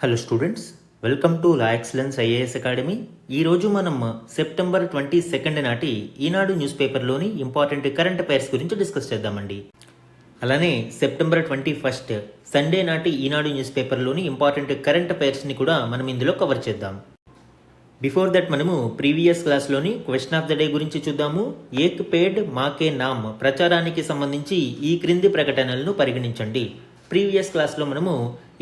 Hello students, welcome to La Excellence IAS Academy. ఈరోజు మనం September 22 నాటి ఈనాడు న్యూస్ పేపర్లోని ఇంపార్టెంట్ కరెంట్ అఫైర్స్ గురించి డిస్కస్ చేద్దామండి. అలానే సెప్టెంబర్ 21 సండే నాటి ఈనాడు న్యూస్ పేపర్లోని ఇంపార్టెంట్ కరెంట్ అఫైర్స్ని కూడా మనం ఇందులో కవర్ చేద్దాం. బిఫోర్ దట్ మనము ప్రీవియస్ క్లాస్లోని క్వశ్చన్ ఆఫ్ ద డే గురించి చూద్దాము. ఏక్ పేడ్ మాకే నామ్ ప్రచారానికి సంబంధించి ఈ క్రింది ప్రకటనలను పరిగణించండి. ప్రీవియస్ క్లాస్లో మనము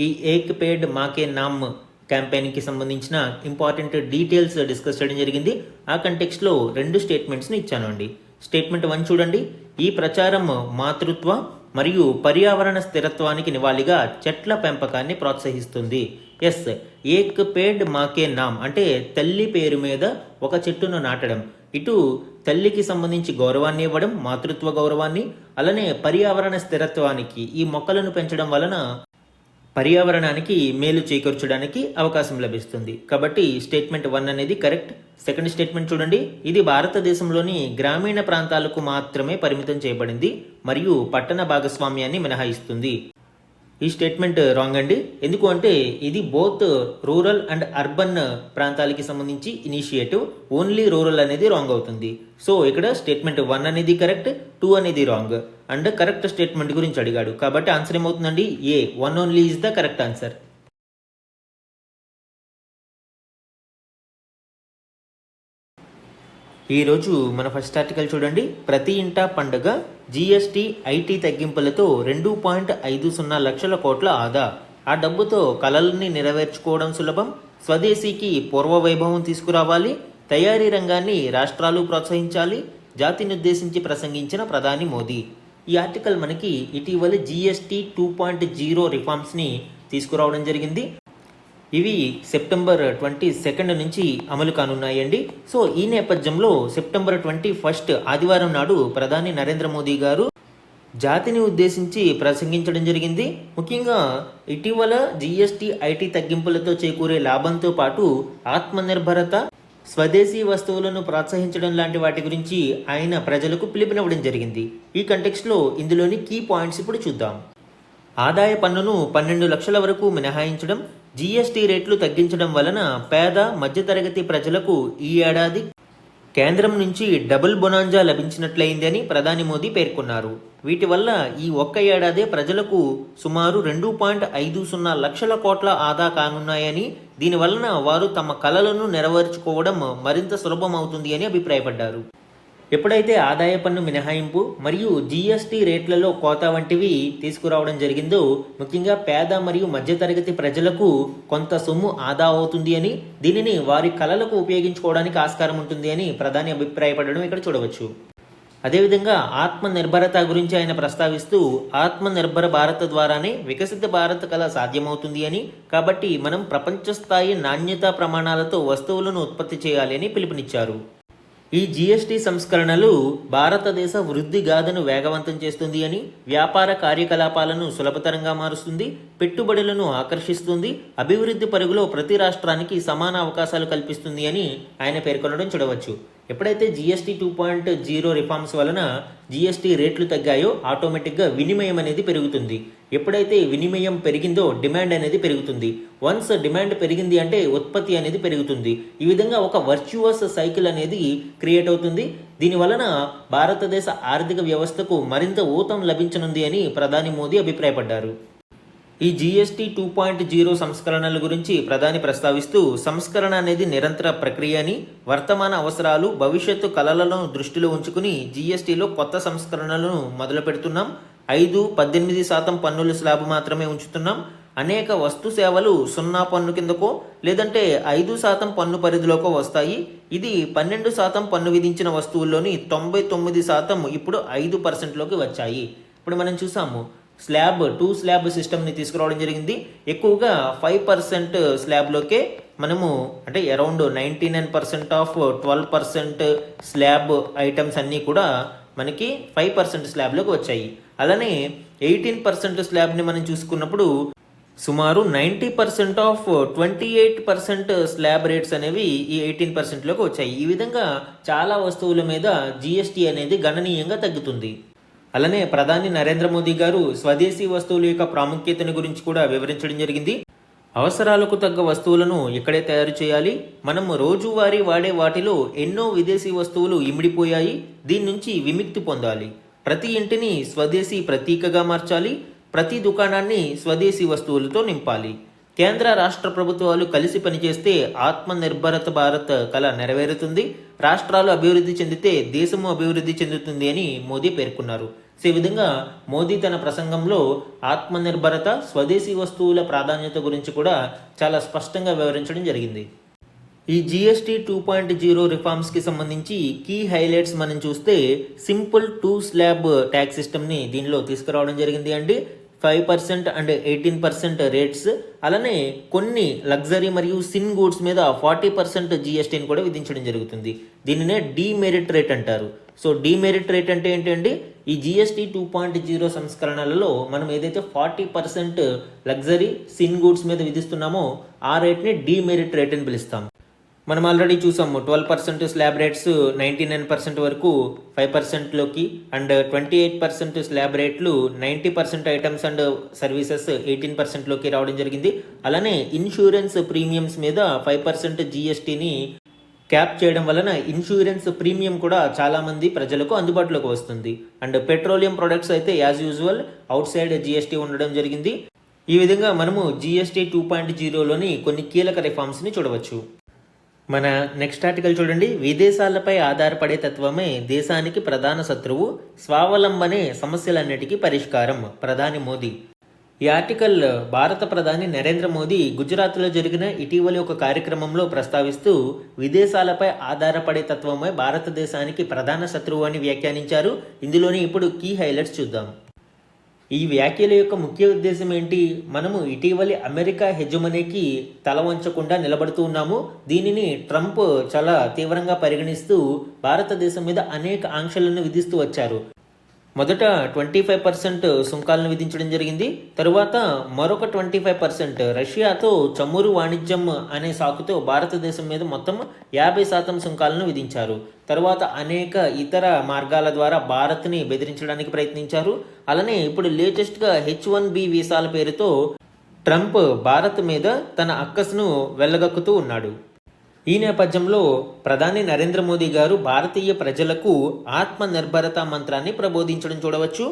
ఈ ఏక్ పేడ్ మాకే నామ్ క్యాంపెయిన్కి సంబంధించిన ఇంపార్టెంట్ డీటెయిల్స్ డిస్కస్ చేయడం జరిగింది. ఆ కంటెక్స్ట్లో 2 స్టేట్మెంట్స్ని ఇచ్చాను అండి. స్టేట్మెంట్ 1 చూడండి. ఈ ప్రచారం మాతృత్వ మరియు పర్యావరణ స్థిరత్వానికి నివాళిగా చెట్ల పెంపకాన్ని ప్రోత్సహిస్తుంది. ఎస్, ఏక్ పేడ్ మాకే నామ్ అంటే తల్లి పేరు మీద ఒక చెట్టును నాటడం. ఇటు తల్లికి సంబంధించి గౌరవాన్ని ఇవ్వడం, మాతృత్వ గౌరవాన్ని, అలానే పర్యావరణ స్థిరత్వానికి ఈ మొక్కలను పెంచడం వలన పర్యావరణానికి మేలు చేకూర్చడానికి అవకాశం లభిస్తుంది. కాబట్టి స్టేట్మెంట్ 1 అనేది కరెక్ట్. సెకండ్ స్టేట్మెంట్ చూడండి. ఇది భారతదేశంలోని గ్రామీణ ప్రాంతాలకు మాత్రమే పరిమితం చేయబడింది మరియు పట్టణ భాగస్వామ్యాన్ని మినహాయిస్తుంది. ఈ స్టేట్మెంట్ రాంగ్ అండి. ఎందుకు అంటే ఇది బోత్ రూరల్ అండ్ అర్బన్ ప్రాంతాలకి సంబంధించి ఇనిషియేటివ్. ఓన్లీ రూరల్ అనేది రాంగ్ అవుతుంది. సో ఇక్కడ స్టేట్మెంట్ 1 అనేది కరెక్ట్, 2 అనేది రాంగ్. అండ్ కరెక్ట్ స్టేట్మెంట్ గురించి అడిగాడు కాబట్టి ఆన్సర్ ఏమవుతుందండి? ఏ, 1 only is the correct answer. ఈరోజు మన ఫస్ట్ ఆర్టికల్ చూడండి. ప్రతి ఇంటా పండుగ జీఎస్టీ ఐటీ తగ్గింపులతో 2.50 లక్షల కోట్ల ఆదా. ఆ డబ్బుతో కలల్ని నెరవేర్చుకోవడం సులభం. స్వదేశీకి పూర్వ వైభవం తీసుకురావాలి. తయారీ రంగాన్ని రాష్ట్రాలు ప్రోత్సహించాలి. జాతిని ఉద్దేశించి ప్రసంగించిన ప్రధాని మోదీ. ఈ ఆర్టికల్ మనకి ఇటీవల జీఎస్టీ 2.0 రిఫార్మ్స్ని తీసుకురావడం జరిగింది. ఇవి సెప్టెంబర్ 22 నుంచి అమలు కానున్నాయండి. సో ఈ నేపథ్యంలో సెప్టెంబర్ 21 ఆదివారం నాడు ప్రధాని నరేంద్ర మోదీ గారు జాతిని ఉద్దేశించి ప్రసంగించడం జరిగింది. ముఖ్యంగా ఇటీవల జీఎస్టీ ఐటీ తగ్గింపులతో చేకూరే లాభంతో పాటు ఆత్మనిర్భరత, స్వదేశీ వస్తువులను ప్రోత్సహించడం లాంటి వాటి గురించి ఆయన ప్రజలకు పిలుపునివ్వడం జరిగింది. ఈ కంటెక్స్ట్లో ఇందులోని కీ పాయింట్స్ ఇప్పుడు చూద్దాం. ఆదాయ పన్నును 12 లక్షల వరకు మినహాయించడం, జీఎస్టీ రేట్లు తగ్గించడం వలన పేద మధ్యతరగతి ప్రజలకు ఈ ఏడాది కేంద్రం నుంచి డబుల్ బొనాంజా లభించినట్లయిందని ప్రధాని మోదీ పేర్కొన్నారు. వీటి వల్ల ఈ ఒక్క ఏడాదే ప్రజలకు సుమారు 2.50 లక్షల కోట్ల ఆదా కానున్నాయని, దీనివలన వారు తమ కలలను నెరవేర్చుకోవడం మరింత సులభమవుతుంది అని అభిప్రాయపడ్డారు. ఎప్పుడైతే ఆదాయ పన్ను మినహాయింపు మరియు జీఎస్టీ రేట్లలో కోత వంటివి తీసుకురావడం జరిగిందో ముఖ్యంగా పేద మరియు మధ్యతరగతి ప్రజలకు కొంత సొమ్ము ఆదా అవుతుంది అని, దీనిని వారి కలలకు ఉపయోగించుకోవడానికి ఆస్కారం ఉంటుంది అని ప్రధాని అభిప్రాయపడడం ఇక్కడ చూడవచ్చు. అదేవిధంగా ఆత్మనిర్భరత గురించి ఆయన ప్రస్తావిస్తూ ఆత్మనిర్భర భారత్ ద్వారానే వికసిత భారత్ కళ సాధ్యమవుతుంది అని, కాబట్టి మనం ప్రపంచ స్థాయి నాణ్యతా ప్రమాణాలతో వస్తువులను ఉత్పత్తి చేయాలి అని పిలుపునిచ్చారు. ఈ జీఎస్టీ సంస్కరణలు భారతదేశ వృద్ధి గాథను వేగవంతం చేస్తుంది అని, వ్యాపార కార్యకలాపాలను సులభతరంగా మారుస్తుంది, పెట్టుబడులను ఆకర్షిస్తుంది, అభివృద్ధి పరుగులో ప్రతి రాష్ట్రానికి సమాన అవకాశాలు కల్పిస్తుంది అని ఆయన పేర్కొనడం చూడవచ్చు. ఎప్పుడైతే జీఎస్టీ 2.0 రిఫార్మ్స్ వలన జీఎస్టీ రేట్లు తగ్గాయో ఆటోమేటిక్గా వినిమయం అనేది పెరుగుతుంది. ఎప్పుడైతే వినిమయం పెరిగిందో డిమాండ్ అనేది పెరుగుతుంది. వన్స్ డిమాండ్ పెరిగింది అంటే ఉత్పత్తి అనేది పెరుగుతుంది. ఈ విధంగా ఒక వర్చువస్ సైకిల్ అనేది క్రియేట్ అవుతుంది. దీని వలన భారతదేశ ఆర్థిక వ్యవస్థకు మరింత ఊతం లభించనుంది అని ప్రధాని మోదీ అభిప్రాయపడ్డారు. ఈ జీఎస్టీ 2.0 సంస్కరణల గురించి ప్రధాని ప్రస్తావిస్తూ సంస్కరణ అనేది నిరంతర ప్రక్రియ అని, వర్తమాన అవసరాలు, భవిష్యత్తు కలలను దృష్టిలో ఉంచుకుని జీఎస్టీలో కొత్త సంస్కరణలను మొదలు పెడుతున్నాం. 5-18% పన్నుల స్లాబ్ మాత్రమే ఉంచుతున్నాం. అనేక వస్తు సేవలు 0 పన్ను కిందకో లేదంటే 5% పన్ను పరిధిలోకో వస్తాయి. ఇది 12% పన్ను విధించిన వస్తువుల్లోని 99% ఇప్పుడు 5%లోకి వచ్చాయి. ఇప్పుడు మనం చూసాము స్లాబ్ 2 స్లాబ్ సిస్టమ్ని తీసుకురావడం జరిగింది. ఎక్కువగా 5% స్లాబ్లోకే మనము అంటే అరౌండ్ 99% ఆఫ్ 12% స్లాబ్ ఐటమ్స్ అన్నీ కూడా మనకి 5% స్లాబ్లోకి వచ్చాయి. అలానే 18% స్లాబ్ని మనం చూసుకున్నప్పుడు సుమారు 90% ఆఫ్ 28% స్లాబ్ రేట్స్ అనేవి ఈ 18%లోకి వచ్చాయి. ఈ విధంగా చాలా వస్తువుల మీద జీఎస్టీ అనేది గణనీయంగా తగ్గుతుంది. అలానే ప్రధాని నరేంద్ర మోదీ గారు స్వదేశీ వస్తువుల యొక్క ప్రాముఖ్యతను గురించి కూడా వివరించడం జరిగింది. అవసరాలకు తగ్గ వస్తువులను ఇక్కడే తయారు చేయాలి. మనం రోజువారీ వాడే వాటిలో ఎన్నో విదేశీ వస్తువులు ఇమిడిపోయాయి. దీని నుంచి విముక్తి పొందాలి. ప్రతి ఇంటిని స్వదేశీ ప్రతీకగా మార్చాలి. ప్రతి దుకాణాన్ని స్వదేశీ వస్తువులతో నింపాలి. కేంద్ర రాష్ట్ర ప్రభుత్వాలు కలిసి పనిచేస్తే ఆత్మనిర్భరత భారత్ కల నెరవేరుతుంది. రాష్ట్రాలు అభివృద్ధి చెందితే దేశము అభివృద్ధి చెందుతుంది అని మోదీ పేర్కొన్నారు. సో ఈ విధంగా మోదీ తన ప్రసంగంలో ఆత్మనిర్భరత, స్వదేశీ వస్తువుల ప్రాధాన్యత గురించి కూడా చాలా స్పష్టంగా వివరించడం జరిగింది. ఈ జిఎస్టీ 2.0 రిఫార్మ్స్కి సంబంధించి కీ హైలైట్స్ మనం చూస్తే సింపుల్ 2 స్లాబ్ ట్యాక్స్ సిస్టమ్ని దీనిలో తీసుకురావడం జరిగింది అండి. 5% అండ్ 18% రేట్స్, అలానే కొన్ని లగ్జరీ మరియు సిన్ గూడ్స్ మీద 40% జిఎస్టీని కూడా విధించడం జరుగుతుంది. దీనినే డీమెరిట్ రేట్ అంటారు. సో డీమెరిట్ రేట్ అంటే ఏంటండి? ఈ జిఎస్టీ 2.0 సంస్కరణలలో మనం ఏదైతే 40% లగ్జరీ సిన్ గూడ్స్ మీద విధిస్తున్నామో ఆ రేట్ని డీమెరిట్ రేట్ అని పిలుస్తాం. మనం ఆల్రెడీ చూసాము 12% స్లాబ్ రేట్స్ 99% వరకు 5%లోకి, అండ్ 28% స్లాబ్ రేట్లు 90% ఐటమ్స్ అండ్ సర్వీసెస్ 18%లోకి రావడం జరిగింది. అలానే ఇన్సూరెన్స్ ప్రీమియమ్స్ మీద 5% జిఎస్టీని క్యాప్ చేయడం వలన ఇన్సూరెన్స్ ప్రీమియం కూడా చాలామంది ప్రజలకు అందుబాటులోకి వస్తుంది. అండ్ పెట్రోలియం ప్రొడక్ట్స్ అయితే as usual out side GST ఉండడం జరిగింది. ఈ విధంగా మనము జిఎస్టీ 2.0లోని కొన్ని కీలక రిఫార్మ్స్ని చూడవచ్చు. మన నెక్స్ట్ ఆర్టికల్ చూడండి. విదేశాలపై ఆధారపడే తత్వమే దేశానికి ప్రధాన శత్రువు, స్వావలంబనే సమస్యలన్నిటికీ పరిష్కారం, ప్రధాని మోదీ. ఈ ఆర్టికల్ భారత ప్రధాని నరేంద్ర మోదీ గుజరాత్లో జరిగిన ఇటీవలి ఒక కార్యక్రమంలో ప్రస్తావిస్తూ విదేశాలపై ఆధారపడే తత్వమే భారతదేశానికి ప్రధాన శత్రువు అని వ్యాఖ్యానించారు. ఇందులోని ఇప్పుడు కీ హైలైట్స్ చూద్దాం. ఈ వ్యాఖ్యల యొక్క ముఖ్య ఉద్దేశం ఏంటి? మనము ఇటీవలి అమెరికా హెజమనీకి తల వంచకుండా నిలబడుతూ ఉన్నాము. దీనిని ట్రంప్ చాలా తీవ్రంగా పరిగణిస్తూ భారతదేశం మీద అనేక ఆంక్షలను విధిస్తూ వచ్చారు. మొదట 25% సుంకాలను విధించడం జరిగింది. తరువాత మరొక 25% రష్యాతో చమురు వాణిజ్యం అనే సాకుతో భారతదేశం మీద మొత్తం 50% సుంకాలను విధించారు. తరువాత అనేక ఇతర మార్గాల ద్వారా భారత్ని బెదిరించడానికి ప్రయత్నించారు. అలానే ఇప్పుడు లేటెస్ట్గా H1B వీసాల పేరుతో ట్రంప్ భారత్ మీద తన అక్కసును వెళ్ళగక్కుతూ ఉన్నాడు. ఈ నేపథ్యంలో ప్రధాని నరేంద్ర మోదీ గారు భారతీయ ప్రజలకు ఆత్మనిర్భరత మంత్రాన్ని ప్రబోధించడం చూడవచ్చు.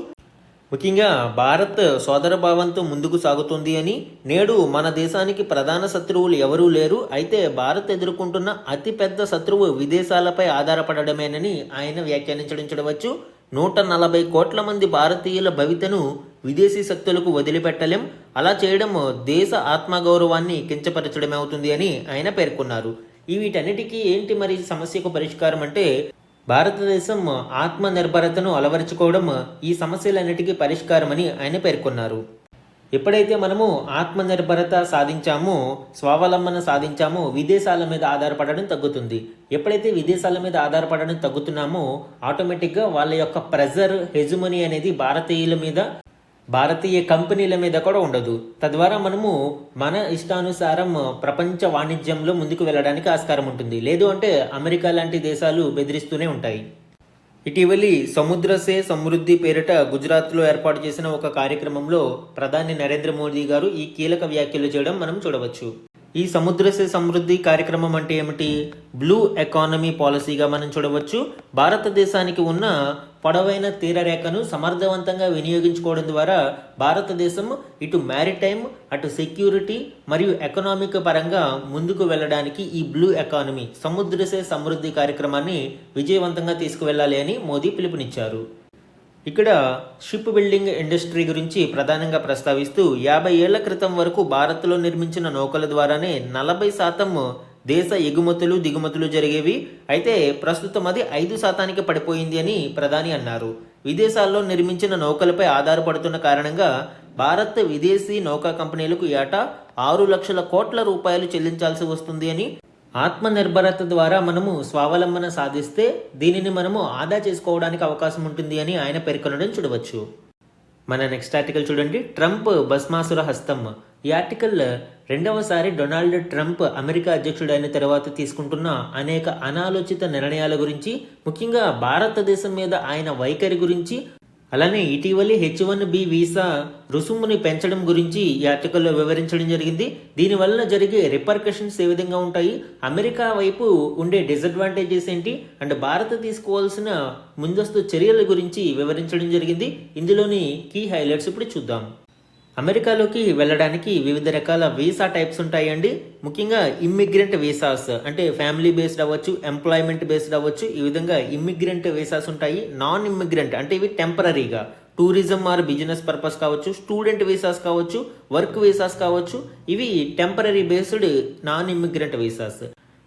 ముఖ్యంగా భారత్ సోదరభావంతో ముందుకు సాగుతుంది అని, నేడు మన దేశానికి ప్రధాన శత్రువులు ఎవరూ లేరు, అయితే భారత్ ఎదుర్కొంటున్న అతిపెద్ద శత్రువు విదేశాలపై ఆధారపడమేనని ఆయన వ్యాఖ్యానించడం చూడవచ్చు. 140 కోట్ల మంది భారతీయుల భవితను విదేశీ శక్తులకు వదిలిపెట్టలేం. అలా చేయడం దేశ ఆత్మగౌరవాన్ని కించపరచడమే అవుతుంది అని ఆయన పేర్కొన్నారు. వీటన్నిటికీ ఏంటి మరి సమస్యకు పరిష్కారం అంటే భారతదేశం ఆత్మనిర్భరతను అలవరుచుకోవడం ఈ సమస్యలన్నిటికీ పరిష్కారమని ఆయన పేర్కొన్నారు. ఎప్పుడైతే మనము ఆత్మనిర్భరత సాధించామో, స్వావలంబన సాధించామో, విదేశాల మీద ఆధారపడడం తగ్గుతుంది. ఎప్పుడైతే విదేశాల మీద ఆధారపడడం తగ్గుతున్నామో ఆటోమేటిక్గా వాళ్ళ యొక్క ప్రెజర్, హెజుమనీ అనేది భారతీయుల మీద, భారతీయ కంపెనీల మీద కూడా ఉండదు. తద్వారా మనము మన ఇష్టానుసారం ప్రపంచ వాణిజ్యంలో ముందుకు వెళ్ళడానికి ఆస్కారం ఉంటుంది. లేదు అంటే అమెరికా లాంటి దేశాలు బెదిరిస్తూనే ఉంటాయి. ఇటీవలి సముద్రసే సమృద్ధి పేరిట గుజరాత్లో ఏర్పాటు చేసిన ఒక కార్యక్రమంలో ప్రధాని నరేంద్ర మోదీ గారు ఈ కీలక వ్యాఖ్యలు చేయడం మనం చూడవచ్చు. ఈ సముద్రసే సమృద్ధి కార్యక్రమం అంటే ఏమిటి? బ్లూ ఎకానమీ పాలసీగా మనం చూడవచ్చు. భారతదేశానికి ఉన్న పొడవైన తీరరేఖను సమర్థవంతంగా వినియోగించుకోవడం ద్వారా భారతదేశం ఇటు మ్యారిటైమ్, అటు సెక్యూరిటీ మరియు ఎకనామిక్ పరంగా ముందుకు వెళ్ళడానికి ఈ బ్లూ ఎకానమీ, సముద్రసే సమృద్ధి కార్యక్రమాన్ని విజయవంతంగా తీసుకువెళ్ళాలి అని మోదీ పిలుపునిచ్చారు. ఇక్కడ షిప్ బిల్డింగ్ ఇండస్ట్రీ గురించి ప్రధానంగా ప్రస్తావిస్తూ 50 ఏళ్ల క్రితం వరకు భారత్లో నిర్మించిన నౌకల ద్వారానే 40% దేశ ఎగుమతులు దిగుమతులు జరిగేవి. అయితే ప్రస్తుతం అది 5% పడిపోయింది అని ప్రధాని అన్నారు. విదేశాల్లో నిర్మించిన నౌకలపై ఆధారపడుతున్న కారణంగా భారత్ విదేశీ నౌకా కంపెనీలకు ఏటా 6 లక్షల కోట్ల రూపాయలు చెల్లించాల్సి వస్తుంది అని, ఆత్మనిర్భరత ద్వారా మనము స్వావలంబన సాధిస్తే దీనిని మనము ఆదా చేసుకోవడానికి అవకాశం ఉంటుంది అని ఆయన పేర్కొనడం చూడవచ్చు. మన నెక్స్ట్ ఆర్టికల్ చూడండి. ట్రంప్ భస్మాసుర హస్తం. ఈ ఆర్టికల్ రెండవసారి డొనాల్డ్ ట్రంప్ అమెరికా అధ్యక్షుడైన తర్వాత తీసుకుంటున్న అనేక అనాలోచిత నిర్ణయాల గురించి, ముఖ్యంగా భారతదేశం మీద ఆయన వైఖరి గురించి, అలానే ఇటీవలి H1B వీసా రుసుముని పెంచడం గురించి ఈ ఆర్టికల్లో వివరించడం జరిగింది. దీనివల్ల జరిగే రిపర్కషన్స్ ఏ విధంగా ఉంటాయి, అమెరికా వైపు ఉండే డిసడ్వాంటేజెస్ ఏంటి, అండ్ భారత్ తీసుకోవాల్సిన ముందస్తు చర్యల గురించి వివరించడం జరిగింది. ఇందులోని కీ హైలైట్స్ ఇప్పుడు చూద్దాం. అమెరికాలోకి వెళ్ళడానికి వివిధ రకాల వీసా టైప్స్ ఉంటాయండి. ముఖ్యంగా ఇమ్మిగ్రెంట్ వీసాస్ అంటే ఫ్యామిలీ బేస్డ్ అవ్వచ్చు, ఎంప్లాయ్మెంట్ బేస్డ్ అవ్వచ్చు. ఈ విధంగా ఇమ్మిగ్రెంట్ వీసాస్ ఉంటాయి. నాన్ ఇమ్మిగ్రెంట్ అంటే ఇవి టెంపరరీగా టూరిజం ఆర్ బిజినెస్ పర్పస్ కావచ్చు, స్టూడెంట్ వీసాస్ కావచ్చు, వర్క్ వీసాస్ కావచ్చు. ఇవి temporary based non immigrant visas.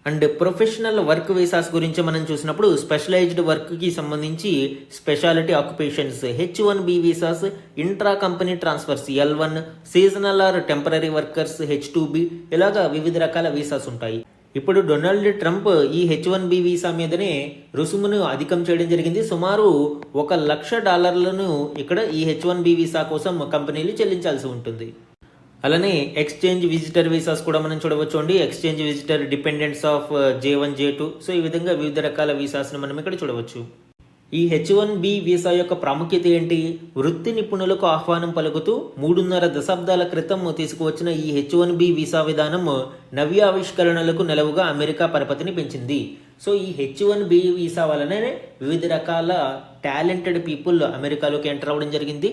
And professional work visas గురించి మనం చూసినప్పుడు స్పెషలైజ్డ్ వర్క్కి సంబంధించి speciality occupations H1B visas, intra company transfers L1, seasonal or temporary workers H2B, ఇలాగా వివిధ రకాల వీసాస్ ఉంటాయి. ఇప్పుడు డొనాల్డ్ ట్రంప్ ఈ H1B వీసా మీదనే రుసుమును అధికం చేయడం జరిగింది. సుమారు $1,00,000 ఇక్కడ ఈ H1B వీసా కోసం కంపెనీలు చెల్లించాల్సి ఉంటుంది. అలానే ఎక్స్చేంజ్ విజిటర్ వీసాస్ కూడా మనం చూడవచ్చు అండి. Exchange visitor dependents of J1, J2. So ఈ విధంగా వివిధ రకాల వీసాస్ను మనం ఇక్కడ చూడవచ్చు. ఈ H1B వీసా యొక్క ప్రాముఖ్యత ఏంటి? వృత్తి నిపుణులకు ఆహ్వానం పలుకుతూ 3.5 దశాబ్దాల క్రితం తీసుకువచ్చిన ఈ H1B వీసా విధానం నవ్యావిష్కరణలకు నెలవుగా అమెరికా పరపతిని పెంచింది. సో ఈ H1B వీసా వలనే వివిధ రకాల టాలెంటెడ్ పీపుల్ అమెరికాలోకి ఎంటర్ అవ్వడం జరిగింది.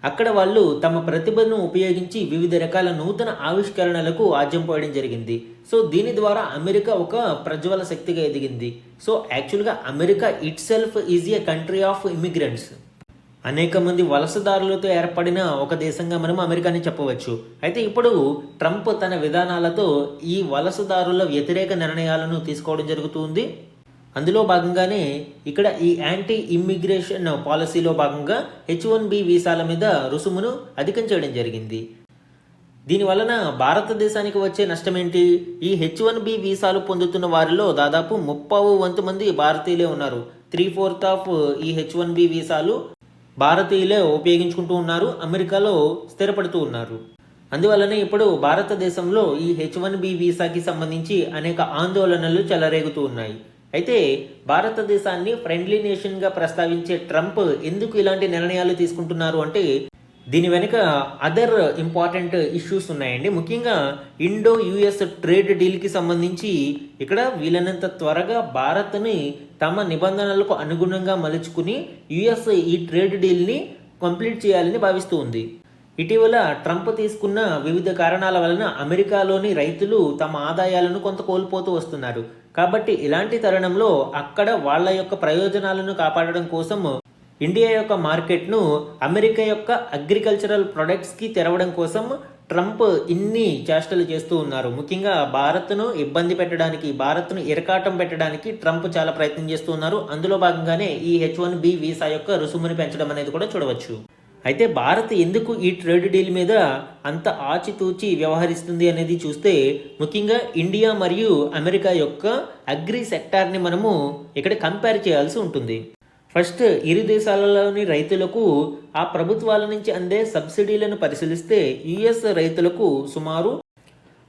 అక్కడ వాళ్ళు తమ ప్రతిభను ఉపయోగించి వివిధ రకాల నూతన ఆవిష్కరణలకు ఆజ్యం పోయడం జరిగింది. సో దీని ద్వారా అమెరికా ఒక ప్రజ్వల శక్తిగా ఎదిగింది. సో యాక్చువల్గా America it self is a country of immigrants. అనేక మంది వలసదారులతో ఏర్పడిన ఒక దేశంగా మనం అమెరికాని చెప్పవచ్చు. అయితే ఇప్పుడు ట్రంప్ తన విధానాలతో ఈ వలసదారుల వ్యతిరేక నిర్ణయాలను తీసుకోవడం జరుగుతుంది. అందులో భాగంగానే ఇక్కడ ఈ యాంటీ ఇమ్మిగ్రేషన్ పాలసీలో భాగంగా H1B వీసాల మీద రుసుమును అధికం చేయడం జరిగింది. దీనివలన భారతదేశానికి వచ్చే నష్టం ఏంటి? ఈ H1B వీసాలు పొందుతున్న వారిలో దాదాపు 30% మంది భారతీయులే ఉన్నారు. 3/4 ఆఫ్ ఈ H1B వీసాలు భారతీయులే ఉపయోగించుకుంటూ ఉన్నారు, అమెరికాలో స్థిరపడుతూ ఉన్నారు. అందువలనే ఇప్పుడు భారతదేశంలో ఈ H1B వీసాకి సంబంధించి అనేక ఆందోళనలు చెలరేగుతూ ఉన్నాయి. అయితే భారతదేశాన్ని ఫ్రెండ్లీ నేషన్గా ప్రస్తావించే ట్రంప్ ఎందుకు ఇలాంటి నిర్ణయాలు తీసుకుంటున్నారు అంటే దీని వెనుక అదర్ ఇంపార్టెంట్ ఇష్యూస్ ఉన్నాయండి. ముఖ్యంగా ఇండో యుఎస్ ట్రేడ్ డీల్కి సంబంధించి ఇక్కడ వీలైనంత త్వరగా భారత్ని తమ నిబంధనలకు అనుగుణంగా మలుచుకుని యుఎస్ ఈ ట్రేడ్ డీల్ని కంప్లీట్ చేయాలని భావిస్తూ ఉంది. ఇటీవల ట్రంప్ తీసుకున్న వివిధ కారణాల వలన అమెరికాలోని రైతులు తమ ఆదాయాలను కొంత కోల్పోతూ వస్తున్నారు. కాబట్టి ఇలాంటి తరుణంలో అక్కడ వాళ్ళ యొక్క ప్రయోజనాలను కాపాడడం కోసం ఇండియా యొక్క మార్కెట్ను అమెరికా యొక్క అగ్రికల్చరల్ ప్రొడక్ట్స్కి తెరవడం కోసం ట్రంప్ ఇన్ని చేష్టలు చేస్తూ ఉన్నారు. ముఖ్యంగా భారత్ను ఇబ్బంది పెట్టడానికి, భారత్ను ఇరకాటం పెట్టడానికి ట్రంప్ చాలా ప్రయత్నం చేస్తూ ఉన్నారు. అందులో భాగంగానే ఈ H1B వీసా యొక్క రుసుముని పెంచడం అనేది కూడా చూడవచ్చు. అయితే భారత్ ఎందుకు ఈ ట్రేడ్ డీల్ మీద అంత ఆచితూచి వ్యవహరిస్తుంది అనేది చూస్తే ముఖ్యంగా ఇండియా మరియు అమెరికా యొక్క అగ్రి సెక్టార్ని మనము ఇక్కడ కంపేర్ చేయాల్సి ఉంటుంది. ఫస్ట్ ఇరు దేశాలలోని రైతులకు ఆ ప్రభుత్వాల నుంచి అందే సబ్సిడీలను పరిశీలిస్తే యుఎస్ రైతులకు సుమారు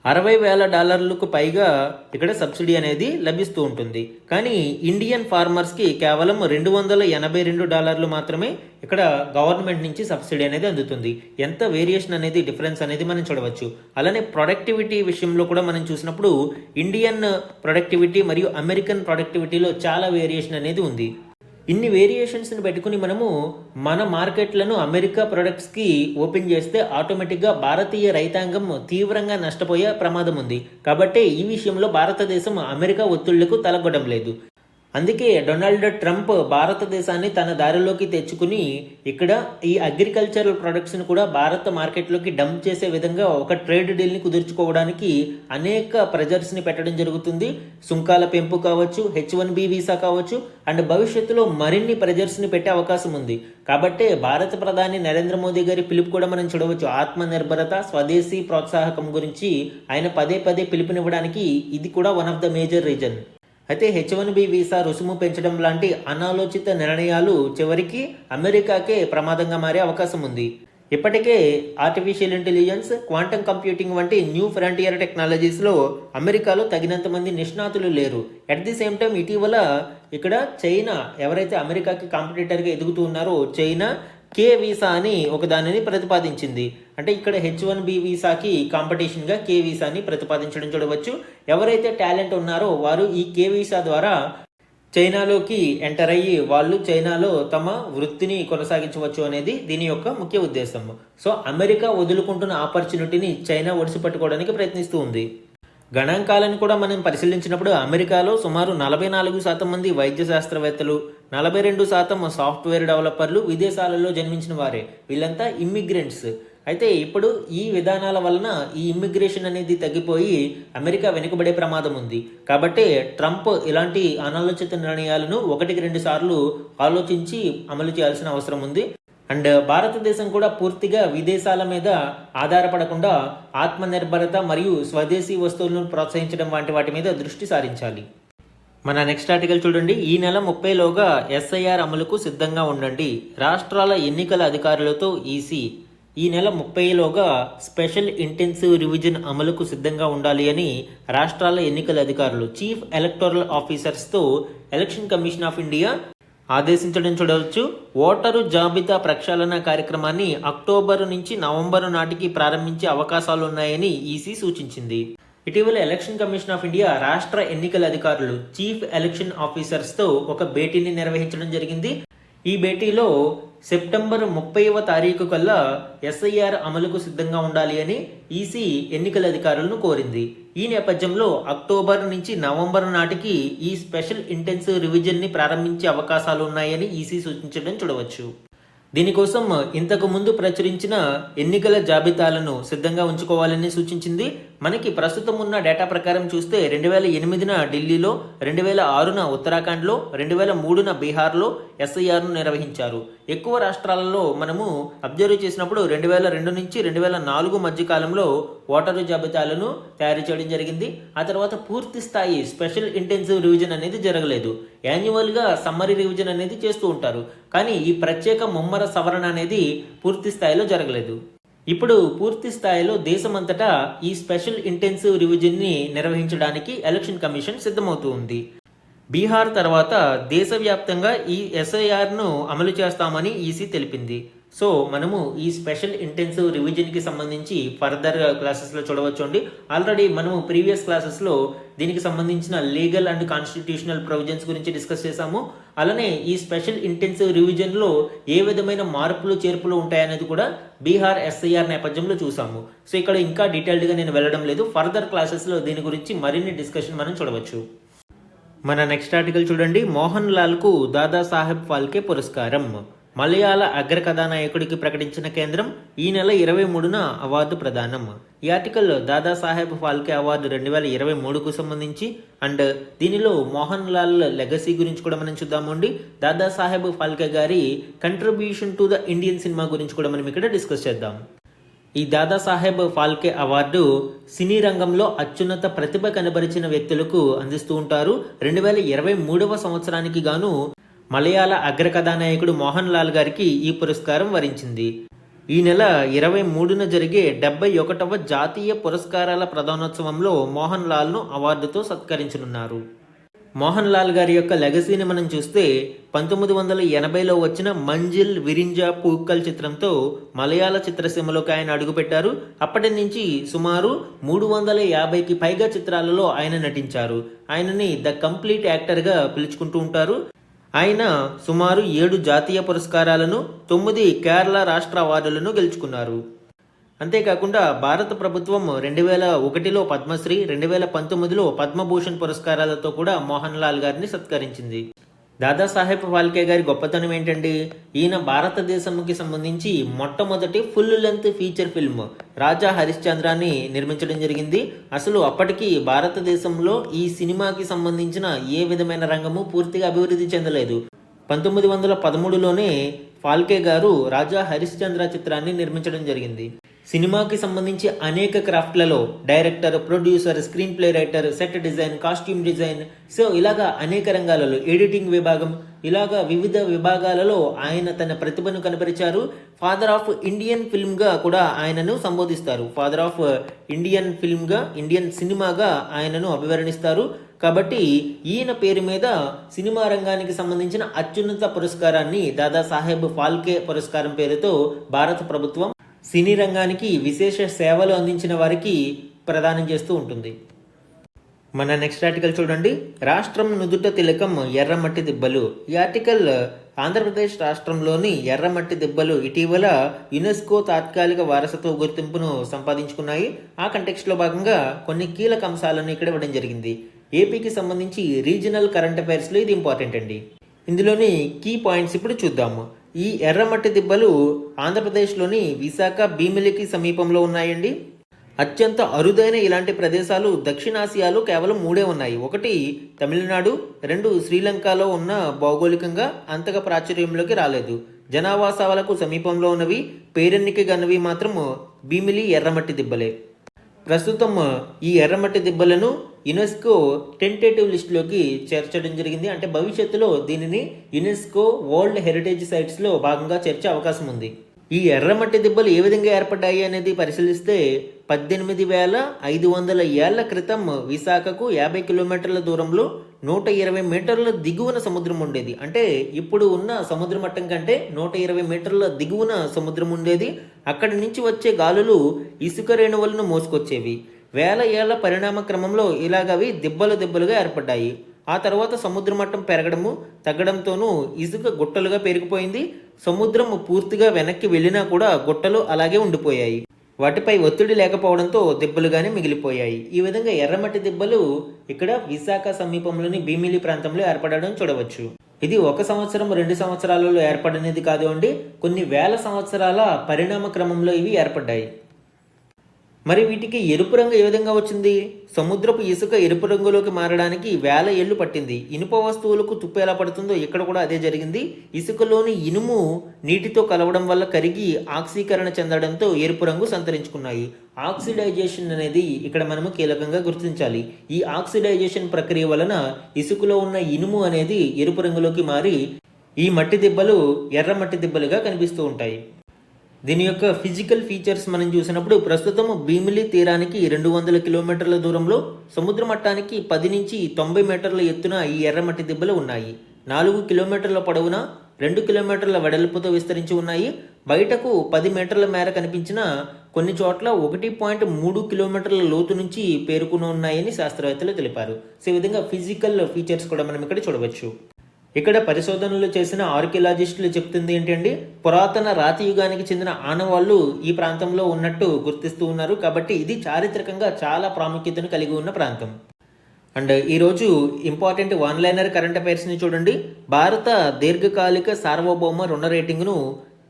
$60,000 పైగా ఇక్కడ సబ్సిడీ అనేది లభిస్తూ ఉంటుంది. కానీ ఇండియన్ ఫార్మర్స్కి కేవలం $282 మాత్రమే ఇక్కడ గవర్నమెంట్ నుంచి సబ్సిడీ అనేది అందుతుంది. ఎంత వేరియేషన్ అనేది డిఫరెన్స్ అనేది మనం చూడవచ్చు. అలానే ప్రొడక్టివిటీ విషయంలో కూడా మనం చూసినప్పుడు ఇండియన్ ప్రొడక్టివిటీ మరియు అమెరికన్ ప్రొడక్టివిటీలో చాలా వేరియేషన్ అనేది ఉంది. ఇన్ని వేరియేషన్స్ని పెట్టుకుని మనము మన మార్కెట్లను అమెరికా ప్రొడక్ట్స్కి ఓపెన్ చేస్తే ఆటోమేటిక్గా భారతీయ రైతాంగం తీవ్రంగా నష్టపోయే ప్రమాదం ఉంది. కాబట్టి ఈ విషయంలో భారతదేశం అమెరికా ఒత్తిళ్లకు తలగొడం లేదు. అందుకే డొనాల్డ్ ట్రంప్ భారతదేశాన్ని తన దారిలోకి తెచ్చుకుని ఇక్కడ ఈ అగ్రికల్చరల్ ప్రొడక్ట్స్ని కూడా భారత మార్కెట్లోకి డంప్ చేసే విధంగా ఒక ట్రేడ్ డీల్ని కుదుర్చుకోవడానికి అనేక ప్రెజర్స్ని పెట్టడం జరుగుతుంది. సుంకాల పెంపు కావచ్చు, H1B వీసా కావచ్చు, అండ్ భవిష్యత్తులో మరిన్ని ప్రెజర్స్ని పెట్టే అవకాశం ఉంది. కాబట్టి భారత ప్రధాని నరేంద్ర మోదీ గారి పిలుపు కూడా మనం చూడవచ్చు. ఆత్మనిర్భరత, స్వదేశీ ప్రోత్సాహకం గురించి ఆయన పదే పదే పిలుపునివ్వడానికి ఇది కూడా one of the major reason. అయితే H1B వీసా రుసుము పెంచడం లాంటి అనాలోచిత నిర్ణయాలు చివరికి అమెరికాకే ప్రమాదంగా మారే అవకాశం ఉంది. ఇప్పటికే ఆర్టిఫిషియల్ ఇంటెలిజెన్స్, క్వాంటమ్ కంప్యూటింగ్ వంటి న్యూ ఫ్రంటియర్ టెక్నాలజీస్లో అమెరికాలో తగినంత మంది నిష్ణాతులు లేరు. అట్ ది సేమ్ టైం ఇటీవల ఇక్కడ చైనా ఎవరైతే అమెరికాకి కాంపిటీటర్గా ఎదుగుతూ ఉన్నారో చైనా కే వీసా అని ఒక దానిని ప్రతిపాదించింది. అంటే ఇక్కడ H1B వీసాకి కాంపిటీషన్గా కే వీసాని ప్రతిపాదించడం చూడవచ్చు. ఎవరైతే టాలెంట్ ఉన్నారో వారు ఈ కే వీసా ద్వారా చైనాలోకి ఎంటర్ అయ్యి వాళ్ళు చైనాలో తమ వృత్తిని కొనసాగించవచ్చు అనేది దీని యొక్క ముఖ్య ఉద్దేశం. సో అమెరికా వదులుకుంటున్న ఆపర్చునిటీని చైనా ఒడిసిపట్టుకోవడానికి ప్రయత్నిస్తూ ఉంది. గణాంకాలను కూడా మనం పరిశీలించినప్పుడు అమెరికాలో సుమారు 44% మంది వైద్య శాస్త్రవేత్తలు, 42% సాఫ్ట్వేర్ డెవలపర్లు విదేశాలలో జన్మించిన వారే. వీళ్ళంతా ఇమ్మిగ్రెంట్స్. అయితే ఇప్పుడు ఈ విధానాల వలన ఈ ఇమ్మిగ్రేషన్ అనేది తగ్గిపోయి అమెరికా వెనుకబడే ప్రమాదం ఉంది. కాబట్టి ట్రంప్ ఇలాంటి అనాలోచిత నిర్ణయాలను 1-2 సార్లు ఆలోచించి అమలు చేయాల్సిన అవసరం ఉంది. అండ్ భారతదేశం కూడా పూర్తిగా విదేశాల మీద ఆధారపడకుండా ఆత్మనిర్భరత మరియు స్వదేశీ వస్తువులను ప్రోత్సహించడం వంటి వాటి మీద దృష్టి సారించాలి. మన నెక్స్ట్ ఆర్టికల్ చూడండి. ఈ నెల 30లోగా ఎస్ఐఆర్ అమలుకు సిద్ధంగా ఉండండి. రాష్ట్రాల ఎన్నికల అధికారులతో ఈసీ ఈ నెల 30లోగా స్పెషల్ ఇంటెన్సివ్ రివిజన్ అమలుకు సిద్ధంగా ఉండాలి అని రాష్ట్రాల ఎన్నికల అధికారులు చీఫ్ ఎలక్టోరల్ ఆఫీసర్స్తో ఎలక్షన్ కమిషన్ ఆఫ్ ఇండియా ఆదేశించడం చూడవచ్చు. ఓటరు జాబితా ప్రక్షాళన కార్యక్రమాన్ని అక్టోబర్ నుంచి నవంబర్ నాటికి ప్రారంభించే అవకాశాలు ఉన్నాయని ఈసీ సూచించింది. ఇటీవల ఎలక్షన్ కమిషన్ ఆఫ్ ఇండియా రాష్ట్ర ఎన్నికల అధికారులు చీఫ్ ఎలక్షన్ ఆఫీసర్స్తో ఒక భేటీని నిర్వహించడం జరిగింది. ఈ భేటీలో సెప్టెంబర్ 30వ తారీఖు కల్లా ఎస్ఐఆర్ అమలుకు సిద్ధంగా ఉండాలి అని ఈసీ ఎన్నికల అధికారులను కోరింది. ఈ నేపథ్యంలో అక్టోబర్ నుంచి నవంబర్ నాటికి ఈ స్పెషల్ ఇంటెన్సివ్ రివిజన్ని ప్రారంభించే అవకాశాలు ఉన్నాయని ఈసీ సూచించడం చూడవచ్చు. దీనికోసం ఇంతకు ముందు ప్రచురించిన ఎన్నికల జాబితాలను సిద్ధంగా ఉంచుకోవాలని సూచించింది. మనకి ప్రస్తుతం ఉన్న డేటా ప్రకారం చూస్తే 2008న ఢిల్లీలో, 2006న ఉత్తరాఖండ్లో, 2003న బీహార్లో ఎస్ఐఆర్ను నిర్వహించారు. ఎక్కువ రాష్ట్రాలలో మనము అబ్జర్వ్ చేసినప్పుడు 2002 నుంచి 2004 మధ్య కాలంలో ఓటరు జాబితాలను తయారు చేయడం జరిగింది. ఆ తర్వాత పూర్తి స్థాయి స్పెషల్ ఇంటెన్సివ్ రివిజన్ అనేది జరగలేదు. యాన్యువల్గా సమ్మరీ రివిజన్ అనేది చేస్తూ ఉంటారు. కానీ ఈ ప్రత్యేక ముమ్మర సవరణ అనేది పూర్తి స్థాయిలో జరగలేదు. ఇప్పుడు పూర్తి స్థాయిలో దేశమంతటా ఈ స్పెషల్ ఇంటెన్సివ్ రివిజన్ని నిర్వహించడానికి ఎలక్షన్ కమిషన్ సిద్ధమవుతూ ఉంది. బీహార్ తర్వాత దేశవ్యాప్తంగా ఈ ఎస్ఐఆర్ను అమలు చేస్తామని ఈసీ తెలిపింది. సో మనము ఈ స్పెషల్ ఇంటెన్సివ్ రివిజన్కి సంబంధించి ఫర్దర్ క్లాసెస్లో చూడవచ్చు. ఆల్రెడీ మనము ప్రీవియస్ క్లాసెస్లో దీనికి సంబంధించిన లీగల్ అండ్ కాన్స్టిట్యూషనల్ ప్రొవిజన్స్ గురించి డిస్కస్ చేశాము. అలానే ఈ స్పెషల్ ఇంటెన్సివ్ రివిజన్లో ఏ విధమైన మార్పులు చేర్పులు ఉంటాయనేది కూడా బీహార్ ఎస్ఐఆర్ నేపథ్యంలో చూసాము. సో ఇక్కడ ఇంకా డీటెయిల్డ్గా నేను వెళ్ళడం లేదు. ఫర్దర్ క్లాసెస్లో దీని గురించి మరిన్ని డిస్కషన్ మనం చూడవచ్చు. మన నెక్స్ట్ ఆర్టికల్ చూడండి. మోహన్ లాల్కు దాదాసాహెబ్ ఫాల్కే పురస్కారం. మలయాళ అగ్ర కథానాయకుడికి ప్రకటించిన కేంద్రం ఈ నెల 23న అవార్డు ప్రదానం. ఈ ఆర్టికల్ దాదాసాహెబ్ ఫాల్కే అవార్డు 2023కు సంబంధించి అండ్ దీనిలో మోహన్ లాల్ లెగసీ గురించి కూడా మనం చూద్దామండి. దాదాసాహెబ్ ఫాల్కే గారి contribution to the Indian cinema గురించి కూడా మనం ఇక్కడ డిస్కస్ చేద్దాం. ఈ దాదాసాహెబ్ ఫాల్కే అవార్డు సినీ రంగంలో అత్యున్నత ప్రతిభ కనబరిచిన వ్యక్తులకు అందిస్తూ ఉంటారు. 2023వ సంవత్సరానికి గాను మలయాళ అగ్ర కథానాయకుడు మోహన్ లాల్ గారికి ఈ పురస్కారం వరించింది. ఈ నెల 23న జరిగే 71వ జాతీయ పురస్కారాల ప్రదానోత్సవంలో మోహన్ లాల్ను అవార్డుతో సత్కరించనున్నారు. మోహన్ లాల్ గారి యొక్క లెగసీని మనం చూస్తే 1980లో వచ్చిన మంజిల్ విరింజా పూక్కల్ చిత్రంతో మలయాళ చిత్రసీమలోకి ఆయన అడుగుపెట్టారు. అప్పటి నుంచి సుమారు 350కి పైగా చిత్రాలలో ఆయన నటించారు. ఆయనని ద కంప్లీట్ యాక్టర్గా పిలుచుకుంటూ ఉంటారు. ఆయన సుమారు 7 జాతీయ పురస్కారాలను, 9 కేరళ రాష్ట్ర అవార్డులను గెలుచుకున్నారు. అంతేకాకుండా భారత ప్రభుత్వం 2001లో పద్మశ్రీ, 2019లో పద్మభూషణ్ పురస్కారాలతో కూడా మోహన్ లాల్ గారిని సత్కరించింది. దాదాసాహెబ్ ఫాల్కే గారి గొప్పతనం ఏంటండి? ఈయన భారతదేశంకి సంబంధించి మొట్టమొదటి ఫుల్ లెంత్ ఫీచర్ ఫిల్మ్ రాజా హరిశ్చంద్రాన్ని నిర్మించడం జరిగింది. అసలు అప్పటికి భారతదేశంలో ఈ సినిమాకి సంబంధించిన ఏ విధమైన రంగము పూర్తిగా అభివృద్ధి చెందలేదు. 1913లోనే ఫాల్కే గారు రాజా హరిశ్చంద్ర చిత్రాన్ని నిర్మించడం జరిగింది. సినిమాకి సంబంధించి అనేక క్రాఫ్ట్లలో director, producer, screenplay writer, set design, costume design, so ఇలాగా అనేక రంగాలలో, ఎడిటింగ్ విభాగం, ఇలాగా వివిధ విభాగాలలో ఆయన తన ప్రతిభను కనపరిచారు. ఫాదర్ ఆఫ్ ఇండియన్ ఫిల్మ్గా కూడా ఆయనను సంబోధిస్తారు. ఫాదర్ ఆఫ్ ఇండియన్ ఫిల్మ్గా, ఇండియన్ సినిమాగా ఆయనను అభివర్ణిస్తారు. కాబట్టి ఈయన పేరు మీద సినిమా రంగానికి సంబంధించిన అత్యున్నత పురస్కారాన్ని దాదాసాహెబ్ ఫాల్కే పురస్కారం పేరుతో భారత ప్రభుత్వం సినీ రంగానికి విశేష సేవలు అందించిన వారికి ప్రదానం చేస్తూ ఉంటుంది. మన నెక్స్ట్ ఆర్టికల్ చూడండి. రాష్ట్రం నుదుట తిలకం ఎర్రమట్టి దిబ్బలు. ఈ ఆర్టికల్ ఆంధ్రప్రదేశ్ రాష్ట్రంలోని ఎర్రమట్టి దిబ్బలు ఇటీవల యునెస్కో తాత్కాలిక వారసత్వ గుర్తింపును సంపాదించుకున్నాయి. ఆ కంటెక్స్ట్లో భాగంగా కొన్ని కీలక అంశాలను ఇక్కడ ఇవ్వడం జరిగింది. ఏపీకి సంబంధించి రీజనల్ కరెంట్ అఫైర్స్లో ఇది ఇంపార్టెంట్ అండి. ఇందులోని కీ పాయింట్స్ ఇప్పుడు చూద్దాము. ఈ ఎర్రమట్టి దిబ్బలు ఆంధ్రప్రదేశ్లోని విశాఖ భీమిలికి సమీపంలో ఉన్నాయండి. అత్యంత అరుదైన ఇలాంటి ప్రదేశాలు దక్షిణాసియాలో కేవలం 3 ఉన్నాయి. ఒకటి తమిళనాడు, 2 శ్రీలంకలో ఉన్న భౌగోళికంగా అంతగా ప్రాచుర్యంలోకి రాలేదు. జనావాసాలకు సమీపంలో ఉన్నవి, పేరెన్నికగన్నవి మాత్రం భీమిలి ఎర్రమట్టి దిబ్బలే. ప్రస్తుతం ఈ ఎర్రమట్టి దిబ్బలను యునెస్కో టెంటేటివ్ లిస్టులోకి చేర్చడం జరిగింది. అంటే భవిష్యత్తులో దీనిని యునెస్కో వరల్డ్ హెరిటేజ్ సైట్స్లో భాగంగా చేర్చే అవకాశం ఉంది. ఈ ఎర్రమట్టి దిబ్బలు ఏ విధంగా ఏర్పడ్డాయి అనేది పరిశీలిస్తే 18,500 ఏళ్ల క్రితం విశాఖకు 50 కిలోమీటర్ల దూరంలో 120 మీటర్ల దిగువన సముద్రం ఉండేది. అంటే ఇప్పుడు ఉన్న సముద్ర మట్టం కంటే 120 మీటర్ల దిగువన సముద్రం ఉండేది. అక్కడి నుంచి వచ్చే గాలులు ఇసుక రేణువులను మోసుకొచ్చేవి. వేల ఏళ్ల పరిణామ క్రమంలో ఇలాగవి దిబ్బలుగా ఏర్పడ్డాయి. ఆ తర్వాత సముద్ర మట్టం పెరగడము తగ్గడంతోనూ ఇసుక గుట్టలుగా పెరిగిపోయింది. సముద్రం పూర్తిగా వెనక్కి వెళ్ళినా కూడా గుట్టలు అలాగే ఉండిపోయాయి. వాటిపై ఒత్తిడి లేకపోవడంతో దిబ్బలుగానే మిగిలిపోయాయి. ఈ విధంగా ఎర్రమట్టి దిబ్బలు ఇక్కడ విశాఖ సమీపంలోని భీమిలి ప్రాంతంలో ఏర్పడడం చూడవచ్చు. ఇది 1 సంవత్సరం 2 సంవత్సరాలలో ఏర్పడినది కాదు అండి, కొన్ని వేల సంవత్సరాల పరిణామ క్రమంలో ఇవి ఏర్పడ్డాయి. మరి వీటికి ఎరుపు రంగు ఏ విధంగా వచ్చింది? సముద్రపు ఇసుక ఎరుపు రంగులోకి మారడానికి వేల ఏళ్లు పట్టింది. ఇనుప వస్తువులకు తుప్పు ఎలా పడుతుందో ఇక్కడ కూడా అదే జరిగింది. ఇసుకలోని ఇనుము నీటితో కలవడం వల్ల కరిగి ఆక్సీకరణ చెందడంతో ఎరుపు రంగు సంతరించుకున్నాయి. ఆక్సిడైజేషన్ అనేది ఇక్కడ మనము కీలకంగా గుర్తించాలి. ఈ ఆక్సిడైజేషన్ ప్రక్రియ వలన ఇసుకలో ఉన్న ఇనుము అనేది ఎరుపు రంగులోకి మారి ఈ మట్టి దిబ్బలు ఎర్రమట్టి దిబ్బలుగా కనిపిస్తూ ఉంటాయి. దీని యొక్క ఫిజికల్ ఫీచర్స్ మనం చూసినప్పుడు ప్రస్తుతం భీమిలి తీరానికి 200 కిలోమీటర్ల దూరంలో సముద్ర మట్టానికి 10 నుంచి 90 మీటర్ల ఎత్తున ఈ ఎర్రమట్టి దిబ్బలు ఉన్నాయి. 4 కిలోమీటర్ల పొడవున 2 కిలోమీటర్ల వెడల్పుతో విస్తరించి ఉన్నాయి. బయటకు 10 మీటర్ల మేర కనిపించిన కొన్ని చోట్ల 1.3 కిలోమీటర్ల లోతు నుంచి పేరుకుని ఉన్నాయని శాస్త్రవేత్తలు తెలిపారు. సో ఈ విధంగా ఫిజికల్ ఫీచర్స్ కూడా మనం ఇక్కడ చూడవచ్చు. ఇక్కడ పరిశోధనలు చేసిన ఆర్కియాలజిస్టులు చెప్తుంది ఏంటండి, పురాతన రాతి యుగానికి చెందిన ఆనవాళ్లు ఈ ప్రాంతంలో ఉన్నట్టు గుర్తిస్తూ ఉన్నారు. కాబట్టి ఇది చారిత్రకంగా చాలా ప్రాముఖ్యతను కలిగి ఉన్న ప్రాంతం. అండ్ ఈరోజు ఇంపార్టెంట్ వన్ లైనర్ కరెంట్ అఫైర్స్ని చూడండి. భారత దీర్ఘకాలిక సార్వభౌమ రుణ రేటింగ్ను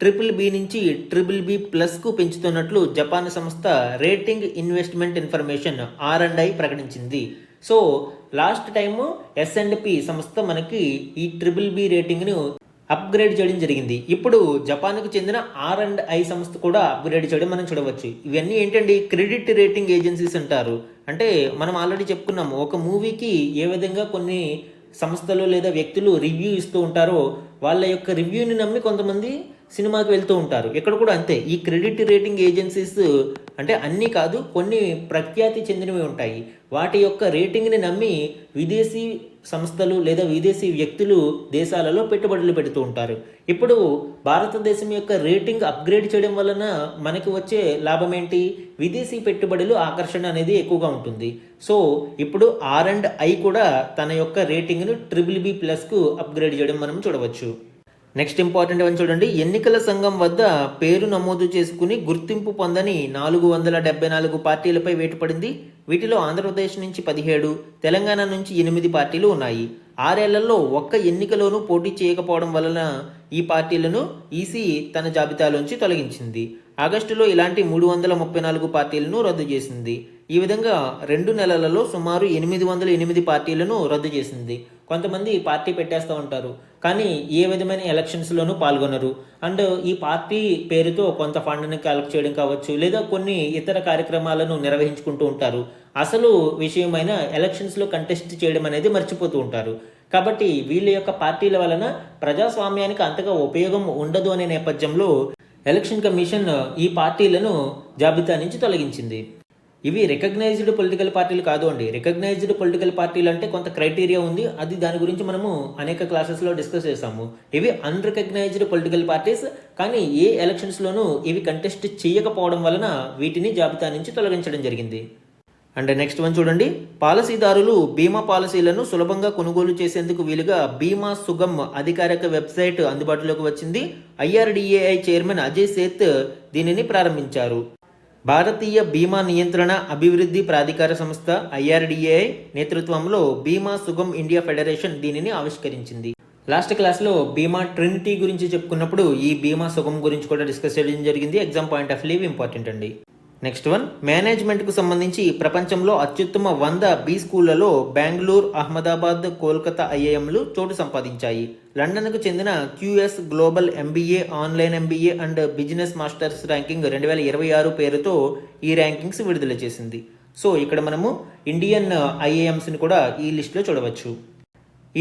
BBB నుంచి BBB+కు పెంచుతున్నట్లు జపాన్ సంస్థ రేటింగ్ ఇన్వెస్ట్మెంట్ ఇన్ఫర్మేషన్ R&I ప్రకటించింది. సో లాస్ట్ టైము S&P సంస్థ మనకి ఈ BBB రేటింగ్ను అప్గ్రేడ్ చేయడం జరిగింది. ఇప్పుడు జపాన్కు చెందిన R&I సంస్థ కూడా అప్గ్రేడ్ చేయడం మనం చూడవచ్చు. ఇవన్నీ ఏంటండి, క్రెడిట్ రేటింగ్ ఏజెన్సీస్ అంటారు. అంటే మనం ఆల్రెడీ చెప్పుకున్నాము, ఒక మూవీకి ఏ విధంగా కొన్ని సంస్థలు లేదా వ్యక్తులు రివ్యూ ఇస్తూ ఉంటారో వాళ్ళ యొక్క రివ్యూని నమ్మి కొంతమంది సినిమాకి వెళ్తూ ఉంటారు. ఇక్కడ కూడా అంతే. ఈ క్రెడిట్ రేటింగ్ ఏజెన్సీస్ అంటే అన్నీ కాదు, కొన్ని ప్రఖ్యాతి చెందినవి ఉంటాయి. వాటి యొక్క రేటింగ్ని నమ్మి విదేశీ సంస్థలు లేదా విదేశీ వ్యక్తులు దేశాలలో పెట్టుబడులు పెడుతూ ఉంటారు. ఇప్పుడు భారతదేశం యొక్క రేటింగ్ అప్గ్రేడ్ చేయడం వలన మనకి వచ్చే లాభం ఏంటి? విదేశీ పెట్టుబడులు ఆకర్షణ అనేది ఎక్కువగా ఉంటుంది. సో ఇప్పుడు R&I కూడా తన యొక్క రేటింగ్ను BBB+కు అప్గ్రేడ్ చేయడం మనం చూడవచ్చు. నెక్స్ట్ ఇంపార్టెంట్ అని చూడండి. ఎన్నికల సంఘం వద్ద పేరు నమోదు చేసుకుని గుర్తింపు పొందని 474 పార్టీలపై వేటు పడింది. వీటిలో ఆంధ్రప్రదేశ్ నుంచి 17, తెలంగాణ నుంచి 8 పార్టీలు ఉన్నాయి. 6 ఏళ్లలో ఒక్క ఎన్నికలోనూ పోటీ చేయకపోవడం వలన ఈ పార్టీలను ఈసీ తన జాబితాలోంచి తొలగించింది. ఆగస్టులో ఇలాంటి 334 పార్టీలను రద్దు చేసింది. ఈ విధంగా 2 నెలలలో సుమారు 808 పార్టీలను రద్దు చేసింది. కొంతమంది పార్టీ పెట్టేస్తూ ఉంటారు, కానీ ఏ విధమైన ఎలక్షన్స్లోనూ పాల్గొనరు. అండ్ ఈ పార్టీ పేరుతో కొంత ఫండ్ని కలెక్ట్ చేయడం కావచ్చు, లేదా కొన్ని ఇతర కార్యక్రమాలను నిర్వహించుకుంటూ ఉంటారు. అసలు విషయమైన ఎలక్షన్స్లో కంటెస్ట్ చేయడం అనేది మర్చిపోతూ ఉంటారు. కాబట్టి వీళ్ళ యొక్క పార్టీల వలన ప్రజాస్వామ్యానికి అంతగా ఉపయోగం ఉండదు అనే నేపథ్యంలో ఎలక్షన్ కమిషన్ ఈ పార్టీలను జాబితా నుంచి తొలగించింది. ఇవి రికగ్నైజ్డ్ పొలిటికల్ పార్టీలు కాదు అండి. రికగ్నైజ్డ్ పొలిటికల్ పార్టీలు అంటే కొంత క్రైటీరియా ఉంది, అది దాని గురించి మనము అనేక క్లాసెస్లో డిస్కస్ చేసాము. ఇవి అన్రికగ్నైజ్డ్ పొలిటికల్ పార్టీస్, కానీ ఏ ఎలక్షన్స్లోనూ ఇవి కంటెస్ట్ చేయకపోవడం వలన వీటిని జాబితా నుంచి తొలగించడం జరిగింది. అండ్ నెక్స్ట్ వన్ చూడండి, పాలసీదారులు బీమా పాలసీలను సులభంగా కొనుగోలు చేసేందుకు వీలుగా బీమా సుగమ్ అధికారిక వెబ్సైట్ అందుబాటులోకి వచ్చింది. IRDAI చైర్మన్ అజయ్ సేత్ దీనిని ప్రారంభించారు. భారతీయ బీమా నియంత్రణ అభివృద్ధి ప్రాధికార సంస్థ IRDAI నేతృత్వంలో బీమా సుగమ్ ఇండియా ఫెడరేషన్ దీనిని ఆవిష్కరించింది. లాస్ట్ క్లాస్లో బీమా ట్రినిటీ గురించి చెప్పుకున్నప్పుడు ఈ బీమా సుగమ్ గురించి కూడా డిస్కస్ చేయడం జరిగింది. Exam point of view important అండి. నెక్స్ట్ వన్, మేనేజ్మెంట్కు సంబంధించి ప్రపంచంలో అత్యుత్తమ 100 బీ స్కూళ్లలో బెంగళూరు, అహ్మదాబాద్, కోల్కతా IIMలు చోటు సంపాదించాయి. లండన్కు చెందిన QS global MBA, online MBA and business masters ranking 2026 పేరుతో ఈ ర్యాంకింగ్స్ విడుదల చేసింది. సో ఇక్కడ మనము ఇండియన్ IIMస్ని కూడా ఈ లిస్ట్లో చూడవచ్చు.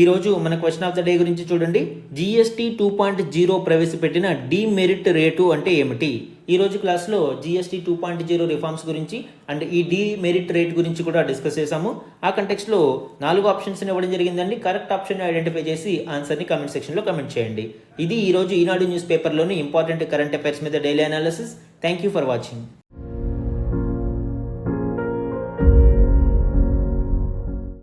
ఈరోజు మన క్వశ్చన్ ఆఫ్ ద డే గురించి చూడండి. GST 2.0 ప్రవేశపెట్టిన డీమెరిట్ రేటు అంటే ఏమిటి? ఈరోజు క్లాస్లో GST 2.0 రిఫార్మ్స్ గురించి అండ్ ఈ డీమెరిట్ రేట్ గురించి కూడా డిస్కస్ చేసాము. ఆ కంటెక్స్లో 4 ఆప్షన్స్ ఇవ్వడం జరిగిందండి. కరెక్ట్ ఆప్షన్ ఐడెంటిఫై చేసి ఆన్సర్ని కామెంట్ సెక్షన్లో కామెంట్ చేయండి. ఇది ఈరోజు ఈనాడు న్యూస్ పేపర్లోని ఇంపార్టెంట్ కరెంట్ అఫైర్స్ మీద daily analysis. Thank you for watching.